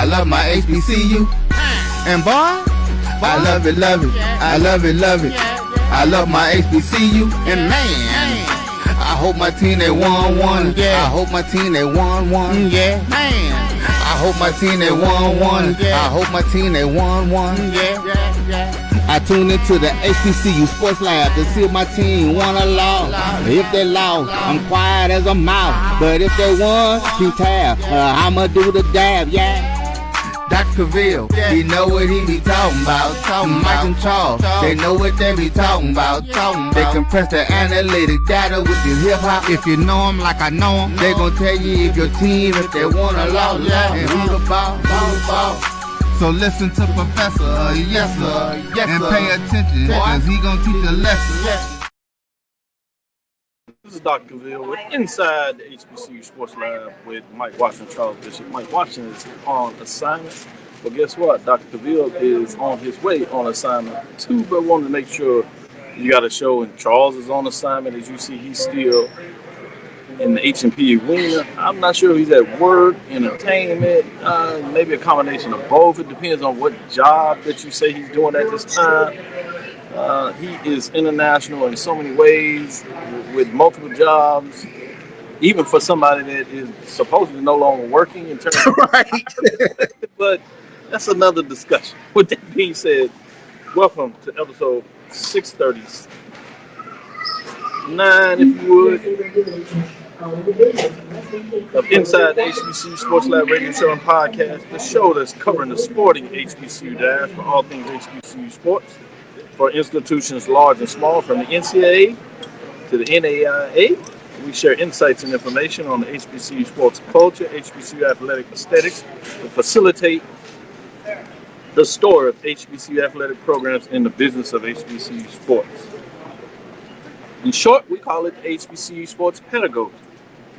love my HBCU. And boy, I love it, love it. I love it, love it. I love my HBCU. And man, I hope my team they won one. I hope my team they won one. Yeah, man. I hope my team they won one. I hope my team they won one. I tune into the HBCU Sports Lab to see if my team won or lost. If they lost, I'm quiet as a mouse. But if they won, keep tab. I'ma do the dab, yeah. Dr. Cavill, he know what he be talking about. Mike and Charles, they know what they be talking about. They compress the analytic data with the hip hop. If you know them like I know them, they gon' tell you if your team, if they won or lost, and who the ball, So listen to Professor, yes sir, and pay attention, cause he gon' teach a lesson. This is Dr. Cavill with Inside the HBCU Sports Lab with Mike Watson and Charles Bishop. Mike Watson is on assignment, but guess what? Dr. Cavill is on his way on assignment too, but wanted to make sure you got a show, and Charles is on assignment. As you see, he's still in the H&P arena. I'm not sure if he's at work, entertainment, maybe a combination of both. It depends on what job that you say he's doing at this time. He is international in so many ways, with multiple jobs, even for somebody that is supposedly no longer working in terms of right. But that's another discussion. With that being said, welcome to episode 639, if you would, of Inside the HBCU Sports Lab radio show and podcast, the show that's covering the sporting HBCU dash for all things HBCU sports, for institutions large and small, from the NCAA to the NAIA. We share insights and information on the HBCU sports culture, HBCU athletic aesthetics, to facilitate the story of HBCU athletic programs in the business of HBCU sports. In short, we call it HBCU sports pedagogy.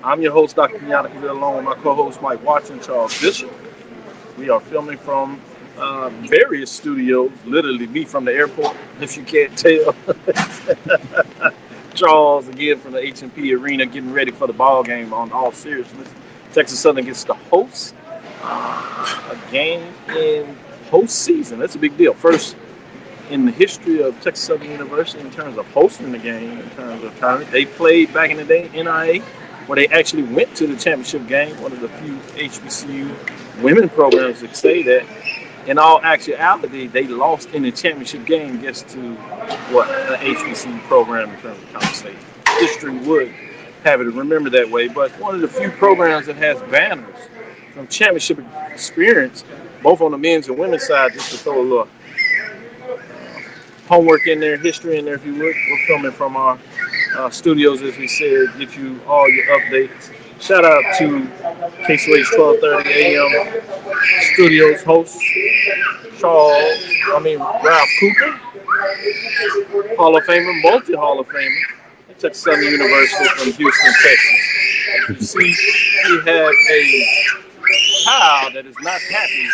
I'm your host, Dr. Kenyatta, along with my co-host, Mike Watson and Charles Bishop. We are filming from various studios, literally me from the airport, if you can't tell. Charles, again, from the H&P arena, getting ready for the ball game. On all seriousness, Texas Southern gets to host a game in postseason. That's a big deal. First in the history of Texas Southern University in terms of hosting the game, in terms of tournament. They played back in the day, NIA, where they actually went to the championship game, one of the few HBCU women programs that say that. In all actuality, they lost in the championship game, gets to what an HBCU program in terms of Coppin State. History would have it remember that way, but one of the few programs that has banners from championship experience, both on the men's and women's side, just to throw a little homework in there, history in there, if you would. We're filming from our studios, as we said, give you all your updates. Shout out to KCOH 1230 AM Studios host Ralph Cooper, Hall of Famer, multi-Hall of Famer, Texas Southern University from Houston, Texas. As you see, we have a child that is not happy.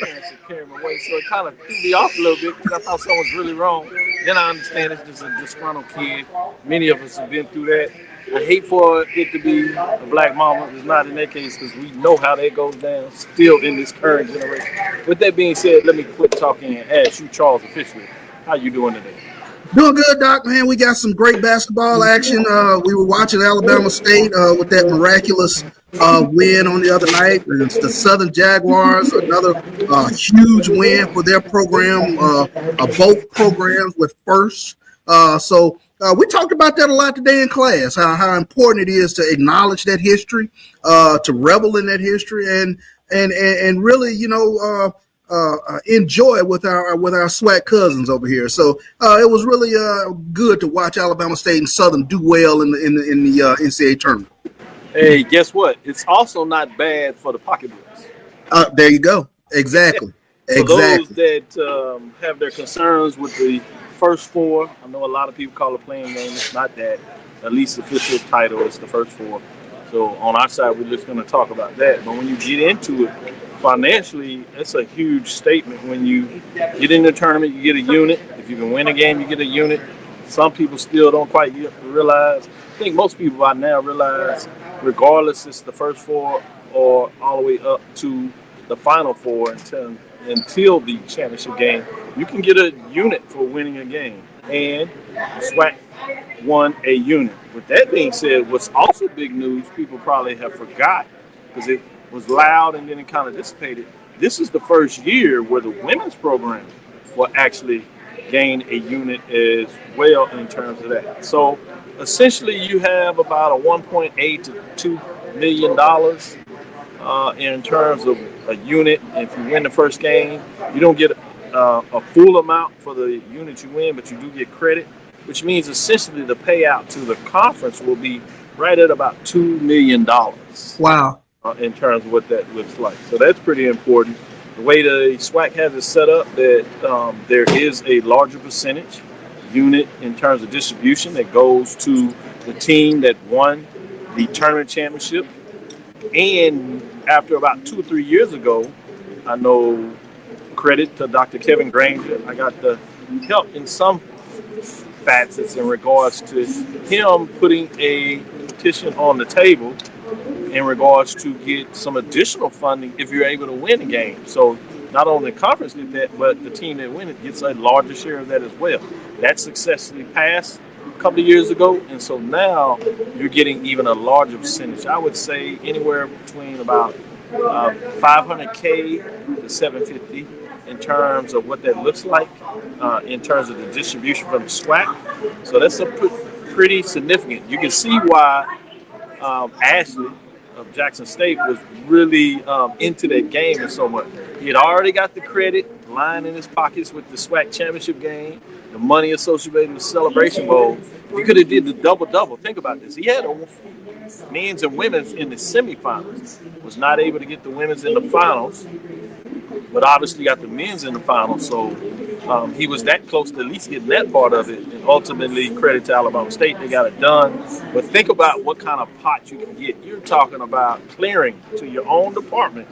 Parents are carrying him away, so it kind of threw me off a little bit because I thought something was really wrong. Then I understand it's just a disgruntled kid. Many of us have been through that. I hate for it to be a black mama. It's not in that case because we know how that goes down still in this current generation. With that being said, let me quit talking and ask you, Charles, officially, how you doing today? Doing good, Doc, man. We got some great basketball action. We were watching Alabama State with that miraculous win on the other night. It's the Southern Jaguars, another huge win for their program. Both programs with firsts. So we talked about that a lot today in class, how important it is to acknowledge that history, to revel in that history, and really, enjoy with our SWAC cousins over here. So it was really good to watch Alabama State and Southern do well in the NCAA tournament. Hey, guess what? It's also not bad for the pocketbooks. There you go. Exactly. For those that have their concerns with the first four, I know a lot of people call it playing game. It's not that. At least the official title is the first four. So on our side, we're just going to talk about that. But when you get into it, financially, it's a huge statement. When you get in the tournament, you get a unit. If you can win a game, you get a unit. Some people still don't quite realize. I think most people by now realize, regardless it's the first four or all the way up to the Final Four until the championship game, you can get a unit for winning a game. And SWAC won a unit. With that being said, what's also big news, people probably have forgot because it was loud and then it kind of dissipated. This is the first year where the women's program will actually gain a unit as well in terms of that. So essentially, you have about a 1.8 to $2 million in terms of a unit. If you win the first game, you don't get a full amount for the unit you win, but you do get credit, which means essentially the payout to the conference will be right at about $2 million. Wow. In terms of what that looks like. So that's pretty important. The way the SWAC has it set up, that there is a larger percentage unit in terms of distribution that goes to the team that won the tournament championship. And after about 2 or 3 years ago, I know, credit to Dr. Kevin Granger, I got the help in some facets in regards to him putting a petition on the table in regards to get some additional funding if you're able to win the game. So not only the conference did that, but the team that wins it gets a larger share of that as well. That successfully passed a couple of years ago, and so now you're getting even a larger percentage. I would say anywhere between about 500K to 750 in terms of what that looks like in terms of the distribution from the SWAC. So that's a pretty significant. You can see why Ashley of Jackson State was really into that game and so much. He had already got the credit lying in his pockets with the SWAC championship game, the money associated with the Celebration Bowl. He could have did the double-double. Think about this. He had men's and women's in the semifinals. Was not able to get the women's in the finals, but obviously got the men's in the finals. So he was that close to at least getting that part of it. And ultimately, credit to Alabama State, they got it done. But think about what kind of pot you can get. You're talking about clearing to your own department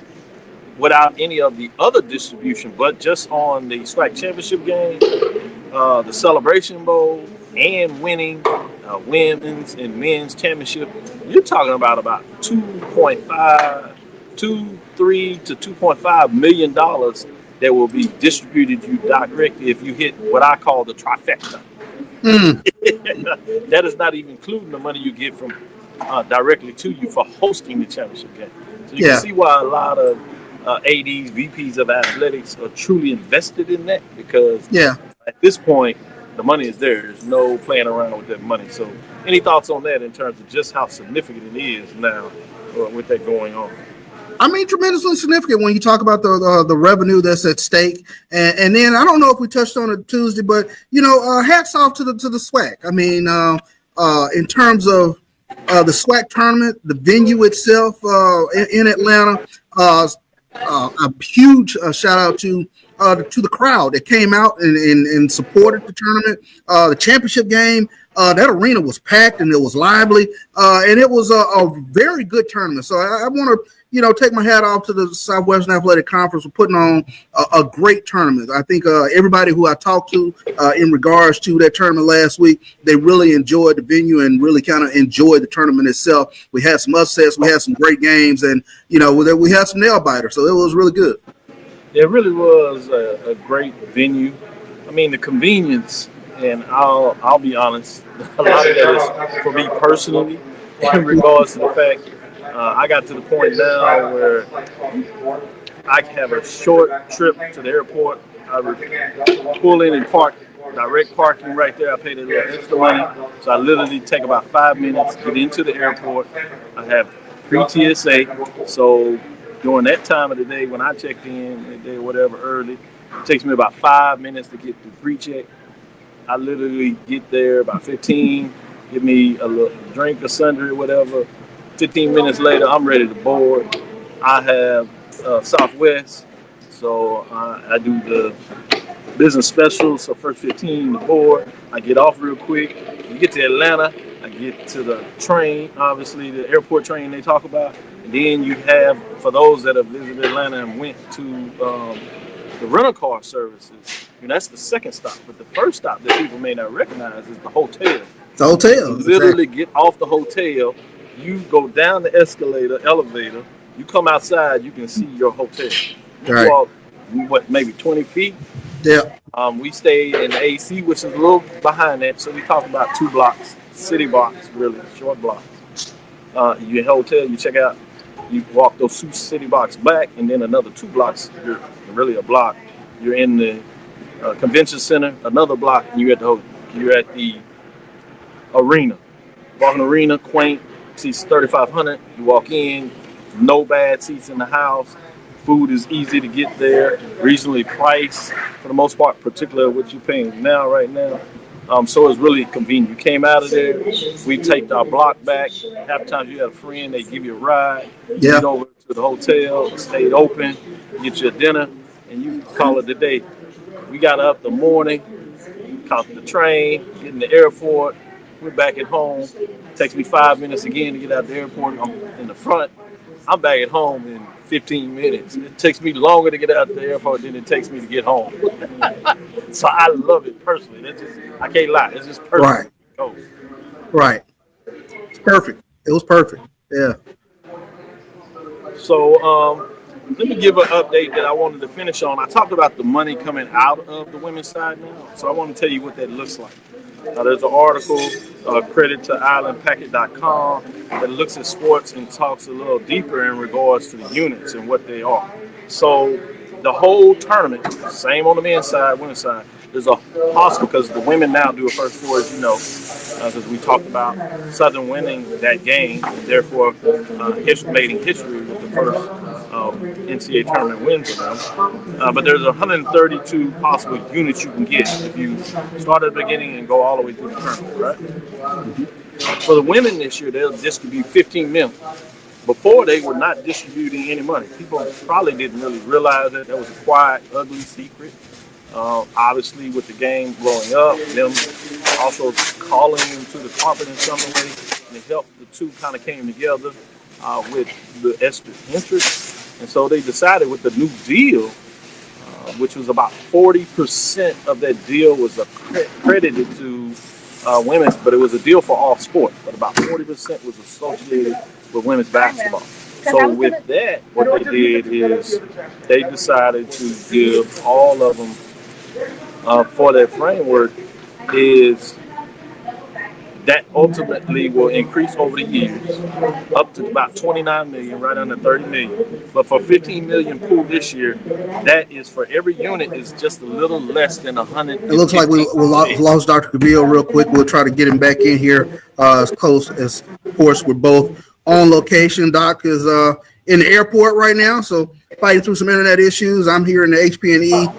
without any of the other distribution, but just on the SWAC championship game, the Celebration Bowl, and winning women's and men's championship. You're talking about 2.3 to $2.5 million that will be distributed to you directly if you hit what I call the trifecta. That is not even including the money you get from directly to you for hosting the championship game. So you can see why a lot of ADs, VPs of athletics are truly invested in that, because at this point, the money is there. There's no playing around with that money. So any thoughts on that in terms of just how significant it is now with that going on? I mean, tremendously significant when you talk about the revenue that's at stake, and then I don't know if we touched on it Tuesday, but hats off to the SWAC. I mean, in terms of the SWAC tournament, the venue itself in Atlanta, a huge shout out to the crowd that came out and supported the tournament. The championship game, that arena was packed and it was lively, and it was a very good tournament. So I want to take my hat off to the Southwestern Athletic Conference for putting on a great tournament. I think everybody who I talked to in regards to that tournament last week, they really enjoyed the venue and really kind of enjoyed the tournament itself. We had some upsets, we had some great games, and we had some nail biters. So it was really good. It really was a great venue. I mean, the convenience, and I'll be honest, a lot of that is for me personally in regards to the fact I got to the point now where I have a short trip to the airport. I would pull in and park, direct parking right there. I paid a little extra money. So I literally take about 5 minutes, get into the airport. I have pre-TSA. So during that time of the day when I checked in, midday or whatever, early, it takes me about 5 minutes to get through pre-check. I literally get there about 15, give me a little drink or sundry or whatever. 15 minutes later, I'm ready to board. I have Southwest, so I do the business specials. So first 15 to board. I get off real quick. You get to Atlanta, I get to the train, obviously the airport train they talk about. And then you have, for those that have visited Atlanta and went to the rental car services, that's the second stop. But the first stop that people may not recognize is the hotel. The hotel. You literally get off the hotel. You go down the elevator, You come outside, you can see your hotel. You Right. walk, what, maybe 20 feet. Yeah. We stayed in the AC, which is a little behind that. So we talk about 2 blocks, city blocks, really short blocks. You in hotel, you check out, you walk those 2 city blocks back, and then another 2 blocks. You're really a block. You're in the convention center, another block, and you're at the arena. Walking arena, quaint, seats 3,500. You walk in, no bad seats in the house. Food is easy to get there, reasonably priced for the most part, particularly what you're paying now, right now. So it's really convenient. You came out of there, we taped our block back. Half the time you had a friend, they give you a ride. You Yeah. get over to the hotel, stayed open, get your dinner, and you call it a day. We got up the morning, caught the train, get in the airport, we're back at home. Takes me 5 minutes again to get out the airport. I'm in the front. I'm back at home in 15 minutes. It takes me longer to get out the airport than it takes me to get home. So I love it personally. I can't lie. It's just perfect. Right. Oh. Right. It's perfect. It was perfect. Yeah. So let me give an update that I wanted to finish on. I talked about the money coming out of the women's side now. So I want to tell you what that looks like. There's an article, credit to islandpacket.com, that looks at sports and talks a little deeper in regards to the units and what they are. So the whole tournament, same on the men's side, women's side, there's a possible, because the women now do a first four, as you know, because we talked about Southern winning that game, and therefore making history with the first NCAA tournament win for them. But there's 132 possible units you can get if you start at the beginning and go all the way through the tournament, right? For the women this year, they'll distribute 15 million. Before, they were not distributing any money. People probably didn't really realize that. That was a quiet, ugly secret. Obviously, with the game blowing up, them also calling them to the carpet in some way, and it helped. The two kind of came together with the extra interest, and so they decided with the new deal, which was about 40% of that deal was credited to women, but it was a deal for all sports. But about 40% was associated with women's basketball. So with that, what they did is they decided to give all of them for that framework is that ultimately will increase over the years up to about 29 million, right under 30 million. But for 15 million pool this year, that is for every unit is just a little less than 100. It looks like we lost Dr. Cavill real quick. We'll try to get him back in here as close as, of course, we're both on location. Doc is in the airport right now, so fighting through some internet issues. I'm here in the HPNE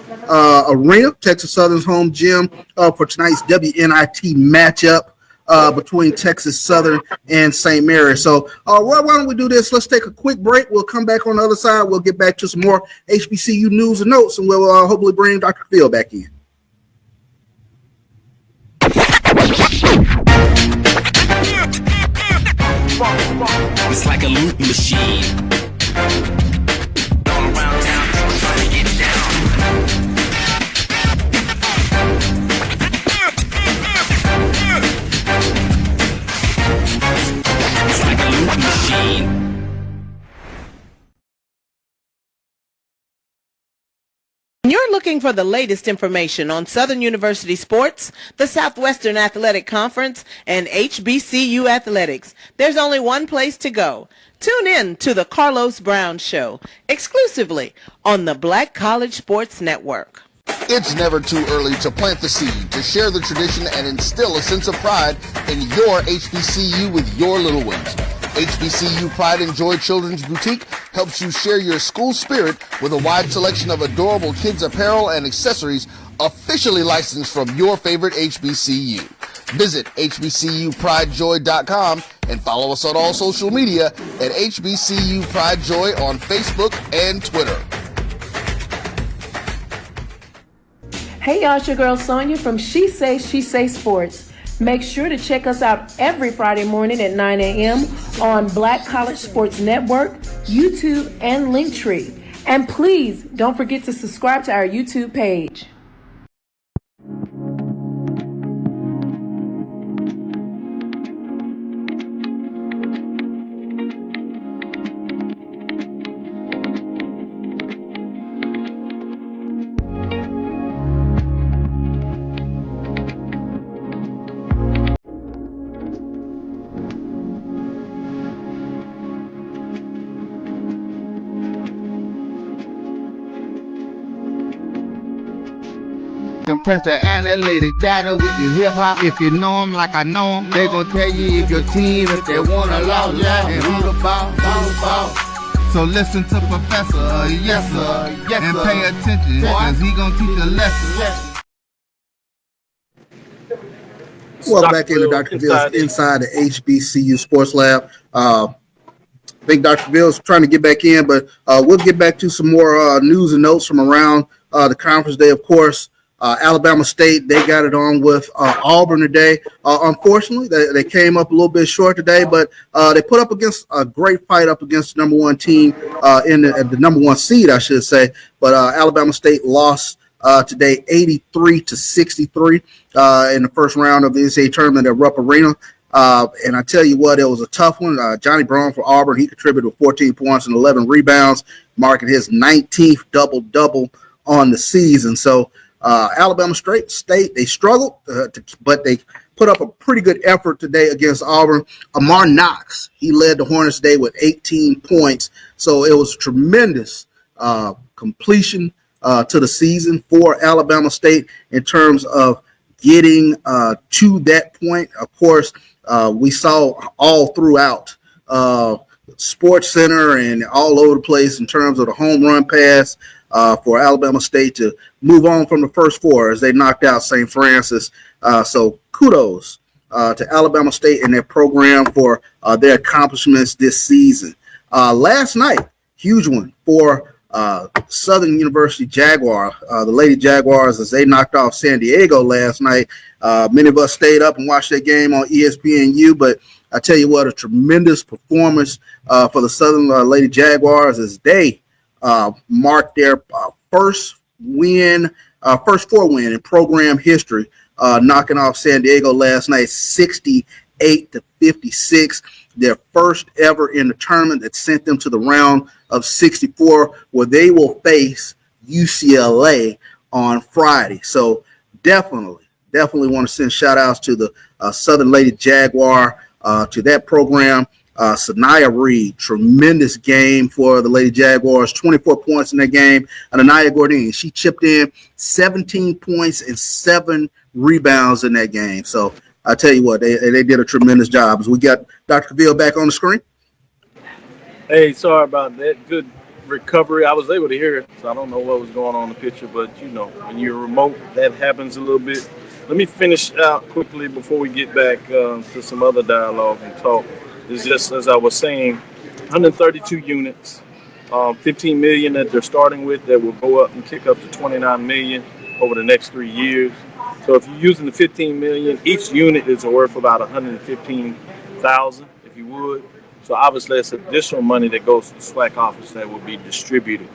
arena, Texas Southern's home gym, for tonight's WNIT matchup between Texas Southern and St. Mary's. So why don't we do this? Let's take a quick break. We'll come back on the other side. We'll get back to some more HBCU news and notes, and we'll hopefully bring Dr. Cavill back in. It's like a loot machine. All around town, trying to get down. It's like a loot machine. You're looking for the latest information on Southern University sports, the Southwestern Athletic Conference, and HBCU athletics. There's only one place to go. Tune in to the Carlos Brown Show, exclusively on the Black College Sports Network. It's never too early to plant the seed, to share the tradition, and instill a sense of pride in your HBCU with your little ones. HBCU Pride and Joy Children's Boutique helps you share your school spirit with a wide selection of adorable kids apparel and accessories officially licensed from your favorite HBCU. Visit hbcupridejoy.com and follow us on all social media at HBCU Pride Joy on Facebook and Twitter. Hey y'all, it's your girl Sonia from She Say Sports. Make sure to check us out every Friday morning at 9 a.m. on Black College Sports Network, YouTube, and Linktree. And please don't forget to subscribe to our YouTube page. Compress the analytic data with your hip hop. If you know them like I know them, they gon' tell you if your team, if they wanna lose, and who the ball. So listen to Professor, yes sir, and pay attention, cause he gon' teach a lesson. Welcome back into Dr. Ville's Inside the HBCU Sports Lab. I think Dr. Ville's trying to get back in, but we'll get back to some more news and notes from around the conference day, of course. Alabama State, they got it on with Auburn today. Unfortunately, they came up a little bit short today, but they put up against a great fight up against the number one team in the number one seed, I should say. But Alabama State lost today 83-63 in the first round of the NCAA tournament at Rupp Arena. And I tell you what, it was a tough one. Johnny Brown for Auburn, he contributed with 14 points and 11 rebounds, marking his 19th double-double on the season. So Alabama State, they struggled, but they put up a pretty good effort today against Auburn. Amar Knox, he led the Hornets today with 18 points. So it was tremendous completion to the season for Alabama State in terms of getting to that point. Of course, we saw all throughout Sports Center and all over the place in terms of the home run pass for Alabama State to move on from the first four as they knocked out St. Francis. So kudos to Alabama State and their program for their accomplishments this season. Last night, huge one for Southern University Jaguar, the Lady Jaguars, as they knocked off San Diego last night. Many of us stayed up and watched that game on ESPNU, but I tell you what, a tremendous performance for the Southern Lady Jaguars as they marked their first four win in program history, knocking off San Diego last night 68-56. Their first ever in the tournament that sent them to the round of 64, where they will face UCLA on Friday. So definitely want to send shout outs to the Southern Lady Jaguar, to that program. Sanaya Reed, tremendous game for the Lady Jaguars, 24 points in that game. And Anaya Gordine, she chipped in 17 points and 7 rebounds in that game. So I tell you what, they did a tremendous job. As we got Dr. Cavill back on the screen. Hey, sorry about that. Good recovery. I was able to hear it, so I don't know what was going on in the picture, but you know, when you're remote, that happens a little bit. Let me finish out quickly before we get back to some other dialogue and talk. It's just, as I was saying, 132 units, 15 million that they're starting with that will go up and kick up to 29 million over the next 3 years. So if you're using the 15 million, each unit is worth about 115,000, if you would. So obviously it's additional money that goes to the SWAC office that will be distributed.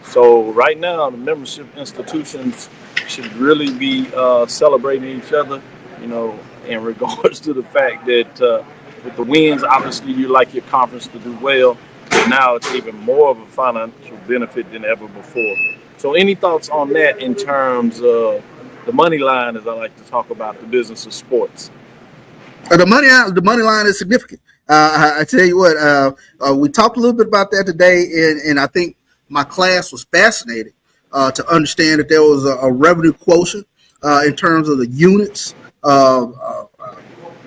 So right now, the membership institutions should really be celebrating each other, you know, in regards to the fact that with the wins, obviously you like your conference to do well. But now it's even more of a financial benefit than ever before. So any thoughts on that in terms of the money line, as I like to talk about, the business of sports? The money line is significant. I tell you what, we talked a little bit about that today, and I think my class was fascinated to understand that there was a revenue quotient in terms of the units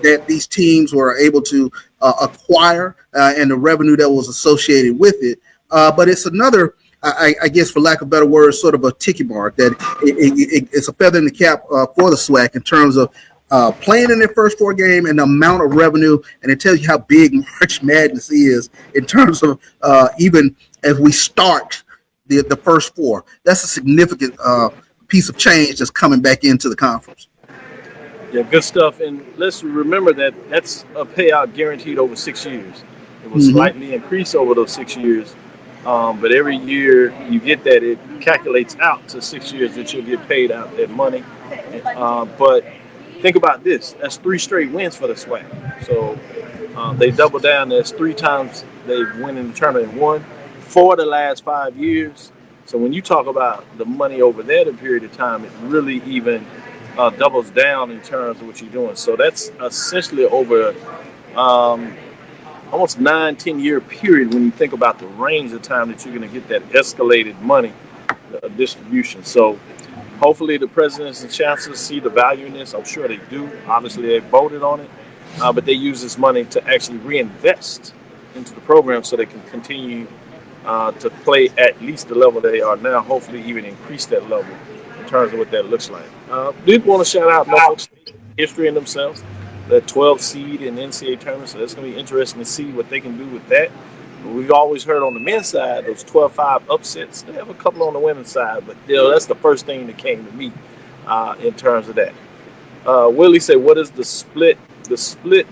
that these teams were able to acquire and the revenue that was associated with it. But it's another, I guess, for lack of better words, sort of a ticky mark that it's a feather in the cap for the SWAC in terms of playing in their first four game and the amount of revenue, and it tells you how big March Madness is in terms of even as we start the first four. That's a significant piece of change that's coming back into the conference. Yeah, good stuff. And let's remember that that's a payout guaranteed over 6 years. It will slightly increase over those 6 years. But every year you get that, it calculates out to 6 years that you'll get paid out that money. But think about this. That's 3 straight wins for the SWAC. So they double down. There's 3 times they've won in the tournament and won for the last 5 years. So when you talk about the money over that period of time, it really even doubles down in terms of what you're doing. So that's essentially over almost 9-10 year period when you think about the range of time that you're going to get that escalated money distribution. So Hopefully the presidents and chancellors see the value in this. I'm sure they do. Obviously they voted on it, but they use this money to actually reinvest into the program so they can continue to play at least the level they are now, hopefully even increase that level in terms of what that looks like. Did want to shout out Norfolk State history in themselves, that 12 seed in the NCAA tournament, so it's going to be interesting to see what they can do with that. We've always heard on the men's side, those 12-5 upsets. They have a couple on the women's side, but that's the first thing that came to me in terms of that. Willie said, what is the split? The split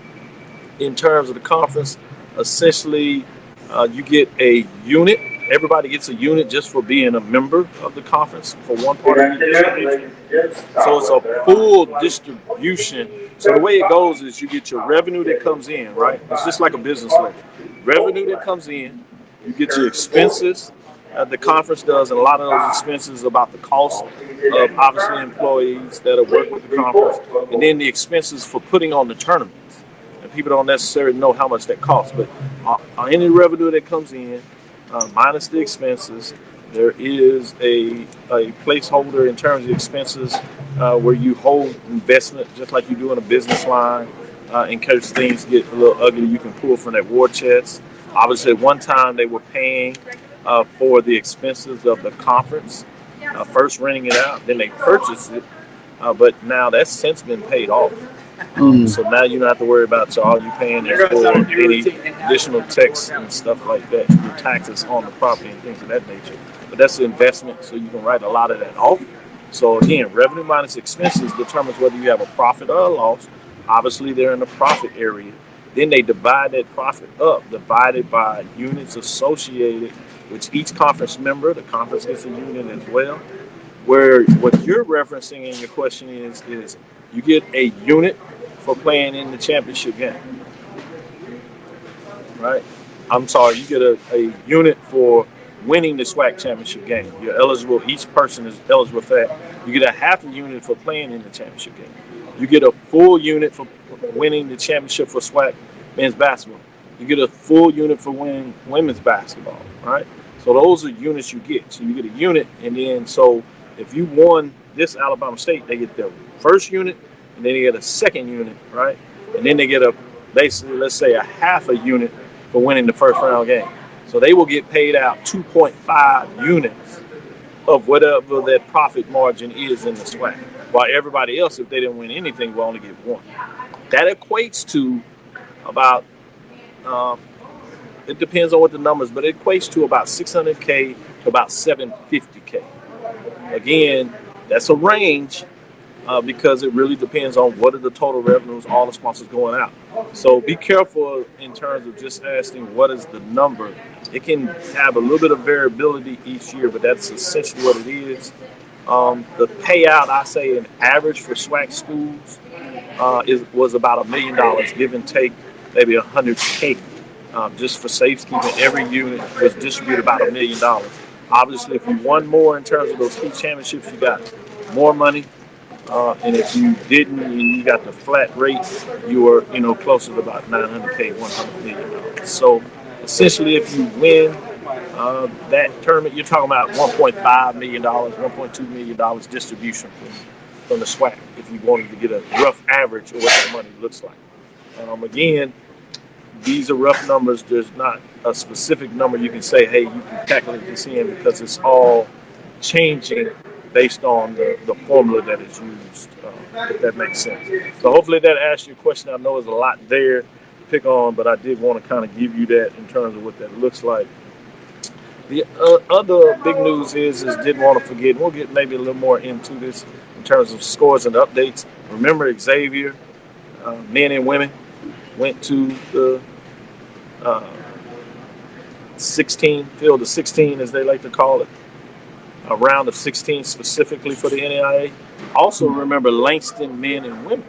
in terms of the conference, essentially, you get a unit. Everybody gets a unit just for being a member of the conference for one part of the distribution. So it's a full distribution. So the way it goes is you get your revenue that comes in, right? It's just like a business ledger. Revenue that comes in, you get your expenses. The conference does, and a lot of those expenses about the cost of obviously employees that are working with the conference, and then the expenses for putting on the tournaments. And people don't necessarily know how much that costs, but any revenue that comes in, minus the expenses, there is a placeholder in terms of expenses where you hold investment just like you do in a business line. In case things get a little ugly, you can pull from that war chest. Obviously, at one time they were paying for the expenses of the conference, first renting it out, then they purchased it, but now that's since been paid off. So now you don't have to worry about all you paying there for any additional tax and stuff like that, your taxes on the property and things of that nature. But that's the investment, so you can write a lot of that off. So again, revenue minus expenses determines whether you have a profit or a loss. Obviously, they're in the profit area. Then they divide that profit up, divided by units associated with each conference member. The conference gets a unit as well. Where what you're referencing in your question is you get a unit for playing in the championship game, right? I'm sorry, you get a unit for winning the SWAC championship game. You're eligible, each person is eligible for that. You get a half a unit for playing in the championship game. You get a full unit for winning the championship for SWAC men's basketball. You get a full unit for winning women's basketball, right? So those are units you get. So you get a unit, and then so if you won this Alabama State, they get their first unit, and then they get a second unit, right? And then they get basically, let's say, a half a unit for winning the first round game. So they will get paid out 2.5 units of whatever that profit margin is in the SWAC. While everybody else, if they didn't win anything, will only get one. That equates to about, it depends on what the numbers, but it equates to about $600K to about $750K. Again, that's a range because it really depends on what are the total revenues, all the sponsors going out. So be careful in terms of just asking what is the number. It can have a little bit of variability each year, but that's essentially what it is. The payout, I say, in average for SWAC schools was about $1 million, give and take maybe $100K. Just for safekeeping, every unit was distributed about $1 million. Obviously, if you won more in terms of those key championships, you got more money. And if you didn't and you got the flat rate, you were closer to about $900K, $100 million. So essentially, if you win that tournament, you're talking about $1.5 million, $1.2 million distribution from the SWAC if you wanted to get a rough average of what that money looks like. Again, these are rough numbers. There's not a specific number you can say, hey, you can calculate this in, because it's all changing based on the formula that is used, if that makes sense. So hopefully that answers your question. I know there's a lot there to pick on, but I did want to kind of give you that in terms of what that looks like. The other big news is didn't want to forget, we'll get maybe a little more into this in terms of scores and updates. Remember Xavier, men and women, went to the 16, field of 16 as they like to call it, a round of 16 specifically for the NAIA. Also remember Langston men and women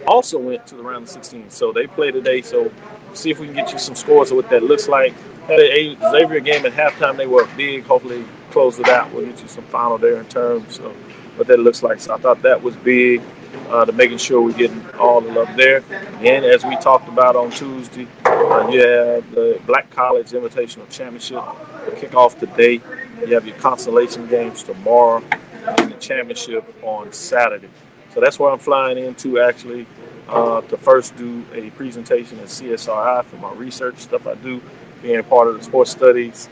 also went to the round of 16. So they play today. So see if we can get you some scores of what that looks like. Had a Xavier game at halftime. They were big. Hopefully close it out. We'll get you some final there in terms of what that looks like. So I thought that was big, to making sure we're getting all the love there. And as we talked about on Tuesday, you have the Black College Invitational Championship kick off today. You have your consolation games tomorrow, and the championship on Saturday. So that's where I'm flying into actually to first do a presentation at CSRI for my research stuff I do, being part of the sports studies.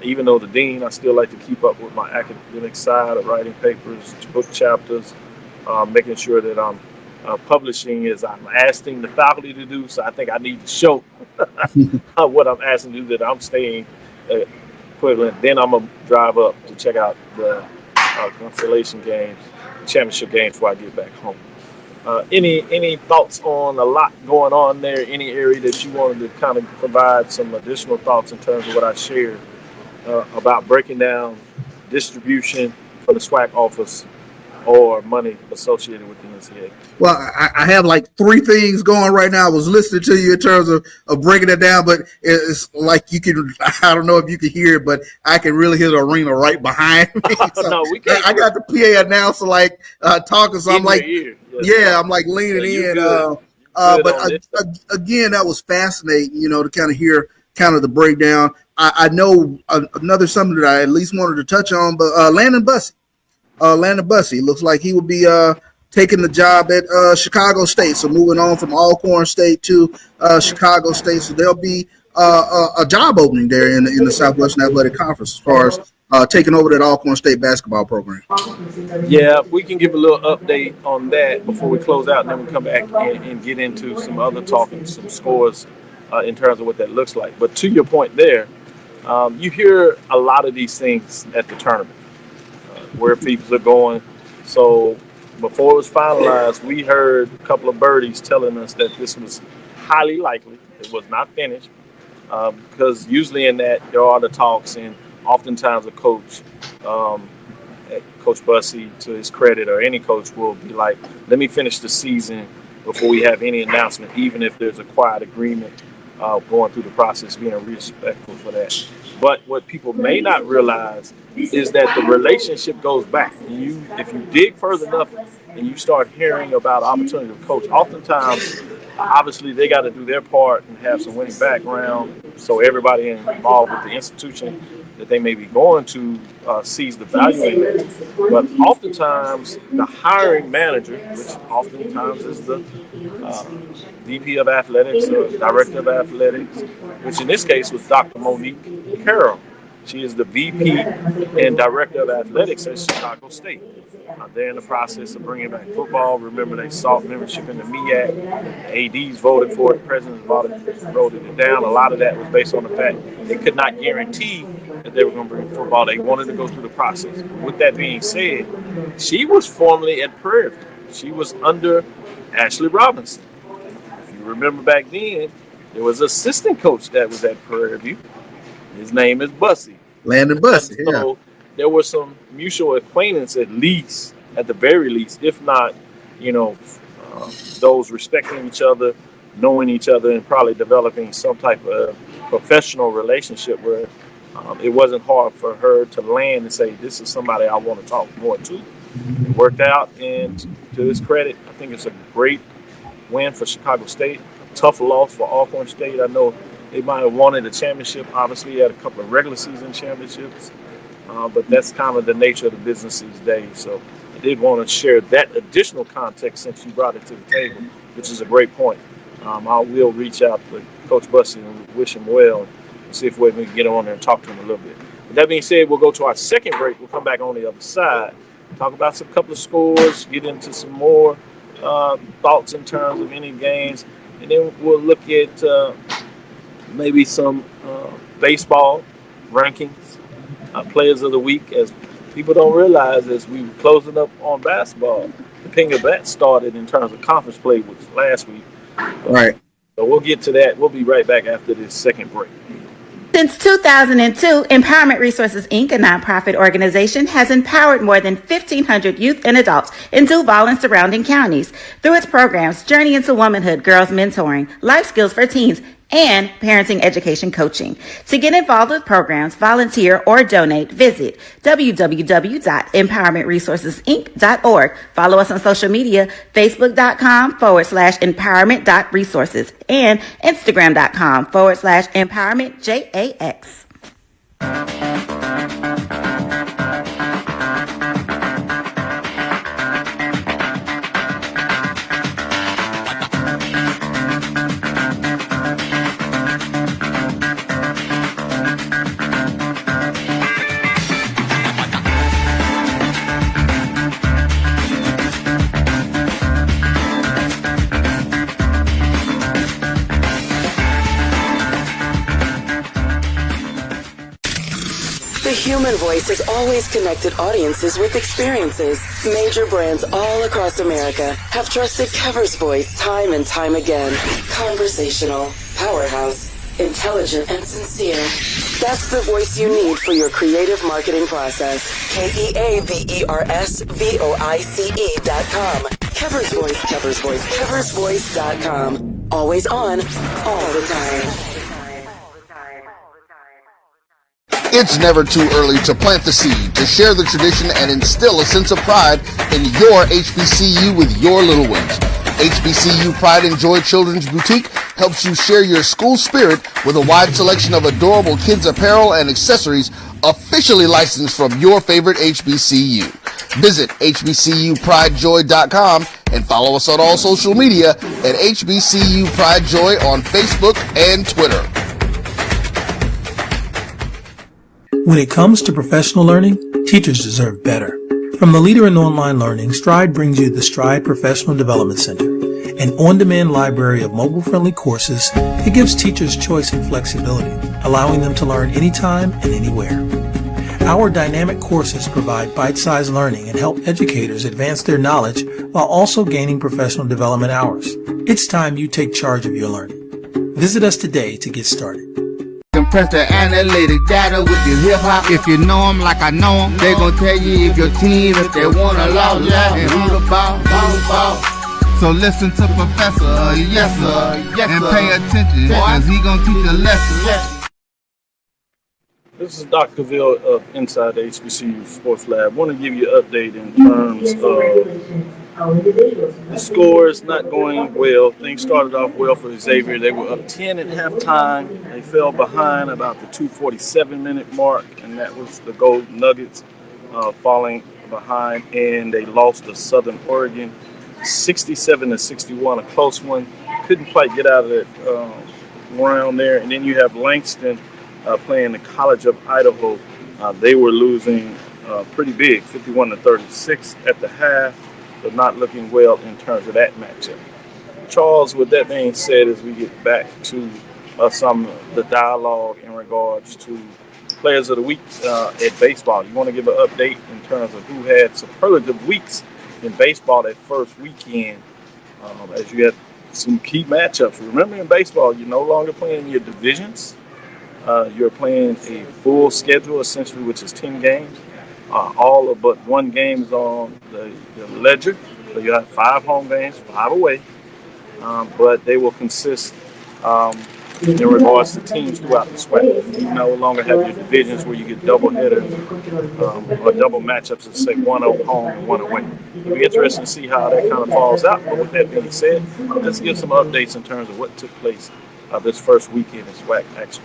Even though the dean, I still like to keep up with my academic side of writing papers, book chapters, making sure that I'm publishing as I'm asking the faculty to do. So I think I need to show what I'm asking to do, that I'm staying equivalent. Then I'm going to drive up to check out the constellation games, championship games before I get back home. Any thoughts on a lot going on there? Any area that you wanted to kind of provide some additional thoughts in terms of what I shared about breaking down distribution for the SWAC office or money associated with the NCAA? Well, I have like three things going right now. I was listening to you in terms of breaking it down, but it's like you can, I don't know if you can hear it, but I can really hear the arena right behind me. So no, we can't. I got the PA announcer like talking, so I'm like, yeah, I'm like leaning in. But again, that was fascinating, to kind of hear kind of the breakdown. I know another something that I at least wanted to touch on, but Landon Bussey looks like he will be taking the job at Chicago State. So moving on from Alcorn State to Chicago State. So there'll be a job opening there in the Southwestern Athletic Conference as far as taking over that Alcorn State basketball program. Yeah, we can give a little update on that before we close out, and then we come back and get into some other talking, some scores in terms of what that looks like. But to your point there, you hear a lot of these things at the tournament, where people are going. So before it was finalized, we heard a couple of birdies telling us that this was highly likely. It was not finished because usually in that there are the talks, and oftentimes a coach, Coach Bussey, to his credit, or any coach will be like, let me finish the season before we have any announcement, even if there's a quiet agreement going through the process, being respectful for that. But what people may not realize is that the relationship goes back. If you dig further enough and you start hearing about opportunity to coach, oftentimes, obviously, they got to do their part and have some winning background, so everybody involved with the institution that they may be going to sees the value in it. But oftentimes, the hiring manager, which oftentimes is the VP of athletics or director of athletics, which in this case was Dr. Monique Carroll. She is the VP and director of athletics at Chicago State. They're in the process of bringing back football. Remember, they sought membership in the MEAC. ADs voted for it. The president voted it down. A lot of that was based on the fact they could not guarantee that they were going to bring football. They wanted to go through the process. With that being said, she was formerly at Prairie View. She was under Ashley Robinson. If you remember back then, there was an assistant coach that was at Prairie View. His name is Bussey. Landon Bussey, yeah. So there was some mutual acquaintance, at the very least, if not, those respecting each other, knowing each other, and probably developing some type of professional relationship where it wasn't hard for her to land and say, this is somebody I want to talk more to. It worked out, and to his credit, I think it's a great win for Chicago State. A tough loss for Alcorn State. I know they might have wanted a championship. Obviously, had a couple of regular season championships, but that's kind of the nature of the business these days. So I did want to share that additional context since you brought it to the table, which is a great point. I will reach out to Coach Bussey and wish him well and see if we can get on there and talk to him a little bit. With that being said, we'll go to our second break. We'll come back on the other side, talk about some couple of scores, get into some more thoughts in terms of any games, and then we'll look at maybe some baseball rankings, players of the week, as people don't realize as we were closing up on basketball. The ping of that started in terms of conference play, which was last week. Right. So we'll get to that. We'll be right back after this second break. Since 2002, Empowerment Resources, Inc., a nonprofit organization, has empowered more than 1,500 youth and adults in Duval and surrounding counties through its programs Journey into Womanhood, Girls Mentoring, Life Skills for Teens, and parenting education coaching. To get involved with programs, volunteer, or donate, visit www.empowermentresourcesinc.org. Follow us on social media, facebook.com/empowerment.resources and instagram.com/empowermentJAX. human voice has always connected audiences with experiences. Major brands all across America have trusted CAVIL'S voice time and time again. Conversational, powerhouse, intelligent, and sincere. That's the voice you need for your creative marketing process. KEAVERSVOICE.com. CAVIL'S Voice, CAVIL'S Voice, CAVIL'sVoice.com. Always on, all the time. It's never too early to plant the seed, to share the tradition, and instill a sense of pride in your HBCU with your little ones. HBCU Pride and Joy Children's Boutique helps you share your school spirit with a wide selection of adorable kids apparel and accessories officially licensed from your favorite HBCU. Visit hbcupridejoy.com and follow us on all social media at HBCU Pride Joy on Facebook and Twitter. When it comes to professional learning, teachers deserve better. From the leader in online learning, Stride brings you the Stride Professional Development Center, an on-demand library of mobile-friendly courses that gives teachers choice and flexibility, allowing them to learn anytime and anywhere. Our dynamic courses provide bite-sized learning and help educators advance their knowledge while also gaining professional development hours. It's time you take charge of your learning. Visit us today to get started. Compress the analytic data with your hip hop. If you know them like I know them, they gon' tell you if your team, if they wanna lose, and who the ball. So listen to Professor, yes sir, and pay attention, cause he gon' teach a lesson. This is Dr. Cavill of Inside the HBCU Sports Lab. I want to give you an update in terms of the scores not going well. Things started off well for Xavier. They were up 10 at halftime. They fell behind about the 2:47-minute mark, and that was the Gold Nuggets falling behind, and they lost to Southern Oregon 67-61, a close one. Couldn't quite get out of that round there. And then you have Langston playing the College of Idaho. They were losing pretty big, 51-36 at the half, but not looking well in terms of that matchup. Charles, with that being said, as we get back to some of the dialogue in regards to Players of the Week at baseball, you want to give an update in terms of who had superlative weeks in baseball that first weekend, as you had some key matchups. Remember, in baseball, you're no longer playing your divisions. You're playing a full schedule, essentially, which is 10 games. All but one game is on the ledger. So you have 5 home games, 5 away. But they will consist in regards to teams throughout the SWAC. You no longer have your divisions where you get double headers or double matchups of, say, 1 home and 1 away. It'll be interesting to see how that kind of falls out. But with that being said, let's give some updates in terms of what took place this first weekend in SWAC action.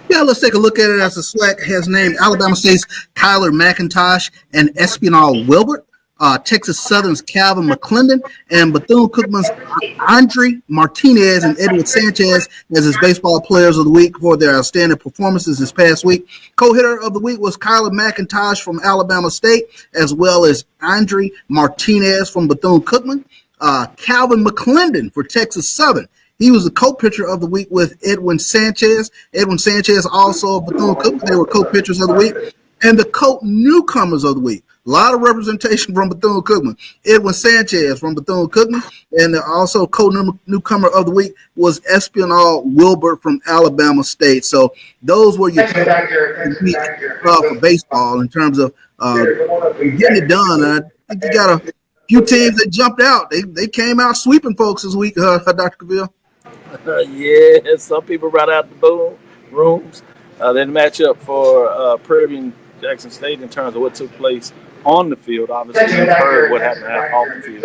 Yeah, let's take a look at it as the SWAC has named Alabama State's Kyler McIntosh and Espinal Wilbert, Texas Southern's Calvin McClendon, and Bethune-Cookman's Andre Martinez and Edwin Sanchez as his baseball players of the week for their outstanding performances this past week. Co-hitter of the week was Kyler McIntosh from Alabama State, as well as Andre Martinez from Bethune-Cookman. Calvin McClendon for Texas Southern. He was the co-pitcher of the week with Edwin Sanchez. Edwin Sanchez also of Bethune-Cookman. They were co-pitchers of the week. And the co-newcomers of the week. A lot of representation from Bethune-Cookman. Edwin Sanchez from Bethune-Cookman. And also co-newcomer of the week was Espinal Wilbert from Alabama State. So those were your for baseball in terms of getting it done. I think you got a few teams that jumped out. They came out sweeping folks this week, Dr. Cavill. Yeah, some people right out the boom rooms. Then matchup for Prairie View and Jackson State in terms of what took place on the field. Obviously, you've heard what happened off the field.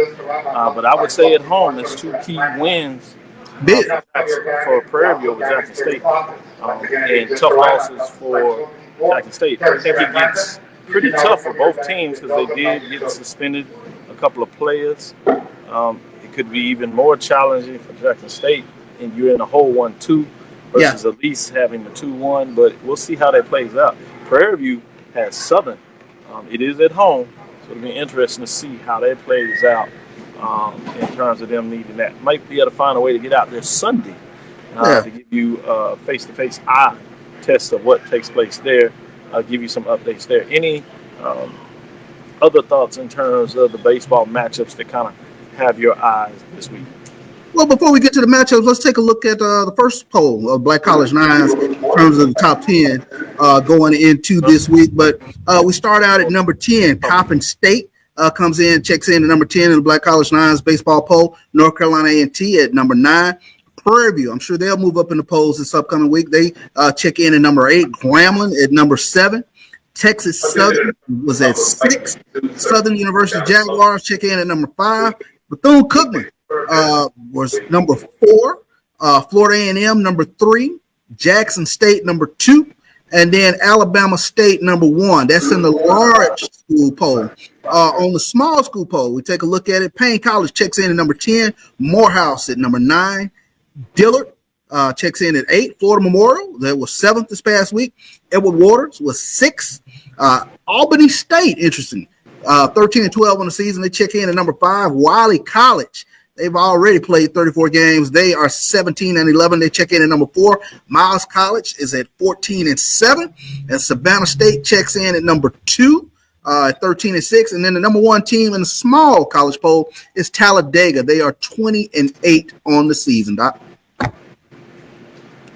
But I would say at home, there's 2 key wins for Prairie View over Jackson State and tough losses for Jackson State. I think it gets pretty tough for both teams because they did get suspended a couple of players. It could be even more challenging for Jackson State, and you're in a hole 1-2 versus at least having the 2-1, but we'll see how that plays out. Prairie View has Southern. It is at home, so it'll be interesting to see how that plays out in terms of them needing that. Might be able to find a way to get out there Sunday to give you a face-to-face eye test of what takes place there. give you some updates there. Any other thoughts in terms of the baseball matchups that kind of have your eyes this week? Well, before we get to the matchups, let's take a look at the first poll of Black College Nines in terms of the top 10 going into this week. But we start out at number 10. Coppin State comes in, checks in at number 10 in the Black College Nines baseball poll. North Carolina A&T at number 9. Prairie View, I'm sure they'll move up in the polls this upcoming week. They check in at number 8. Grambling at number 7. Texas Southern was at 6. Southern University Jaguars check in at number 5. Bethune-Cookman was number 4. Florida A&M number 3. Jackson State number 2. And then Alabama State number 1. That's in the large school poll. On the small school poll, we take a look at it. Payne College checks in at number 10. Morehouse at number 9. Dillard checks in at 8. Florida Memorial, that was 7th this past week. Edward Waters was 6th. Albany State, interesting. 13 and 12 on the season. They check in at number 5. Wiley College, they've already played 34 games. They are 17 and 11. They check in at number 4. Miles College is at 14 and 7. And Savannah State checks in at number 2. 13 and 6. And then the number 1 team in the small college poll is Talladega. They are 20 and 8 on the season, Doc.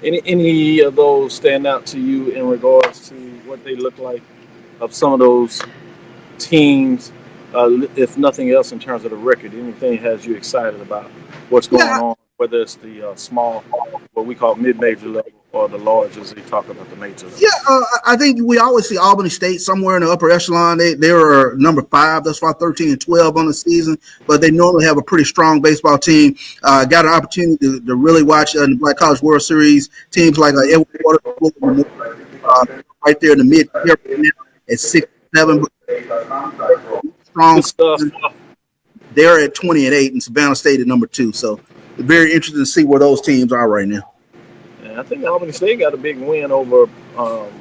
Any of those stand out to you in regards to what they look like of some of those teams, if nothing else in terms of the record? Anything has you excited about what's going on, whether it's the small, what we call mid-major level, or the large as they talk about the major level? Yeah, I think we always see Albany State somewhere in the upper echelon. They are number 5. That's why 13 and 12 on the season, but they normally have a pretty strong baseball team. Got an opportunity to really watch in the Black College World Series teams like Edward Waters, right there in the mid at 6-7. Strong stuff. They're at 20 and 8, and Savannah State at number 2. So very interesting to see where those teams are right now. I think Albany State got a big win over